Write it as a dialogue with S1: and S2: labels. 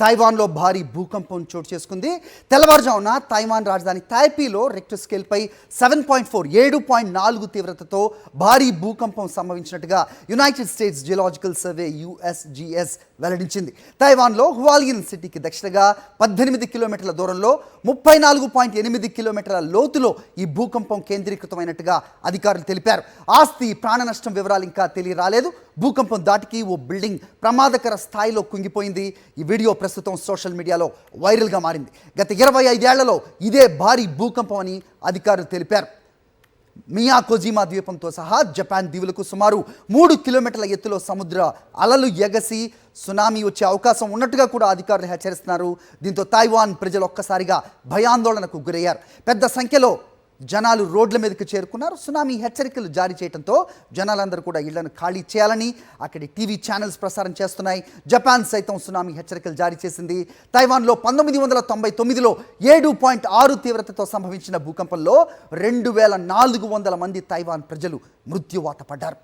S1: తైవాన్లో భారీ భూకంపం చోటు చేసుకుంది. తెల్లవారుజామున తైవాన్ రాజధాని తైపీలో రిక్టర్ స్కేల్పై 7.4 తీవ్రతతో భారీ భూకంపం సంభవించినట్టుగా united states geological survey USGS వెల్లడించింది. తైవాన్లో హువాలియన్ సిటీకి దక్షిణగా 18 కిలోమీటర్ల దూరంలో 34.8 కిలోమీటర్ల లోతులో ఈ భూకంపం కేంద్రీకృతమైనట్టుగా అధికారులు తెలిపారు. ఆస్తి ప్రాణ నష్టం వివరాలు ఇంకా తెలియరాలేదు. భూకంపం దాటికి ఓ బిల్డింగ్ ప్రమాదకర స్థాయిలో కుంగిపోయింది. ఈ వీడియో ప్రస్తుతం సోషల్ మీడియాలో వైరల్గా మారింది. గత 25 ఏళ్లలో ఇదే భారీ భూకంపం అని అధికారులు తెలిపారు. మియాకోజిమా ద్వీపంతో సహా జపాన్ దీవులకు సుమారు 3 కిలోమీటర్ల ఎత్తులో సముద్ర అలలు ఎగసి సునామీ వచ్చే అవకాశం ఉన్నట్టుగా కూడా అధికారులు హెచ్చరిస్తున్నారు. దీంతో తైవాన్ ప్రజలు ఒక్కసారిగా భయాందోళనకు గురయ్యారు. పెద్ద సంఖ్యలో జనాలు రోడ్ల మీదకి చేరుకున్నారు. సునామీ హెచ్చరికలు జారీ చేయడంతో జనాలందరూ కూడా ఇళ్లను ఖాళీ చేయాలని అక్కడి టీవీ ఛానల్స్ ప్రసారం చేస్తున్నాయి. జపాన్ సైతం సునామీ హెచ్చరికలు జారీ చేసింది. తైవాన్లో 1999లో 7.6 తీవ్రతతో సంభవించిన భూకంపంలో 2400 మంది తైవాన్ ప్రజలు మృత్యువాత పడ్డారు.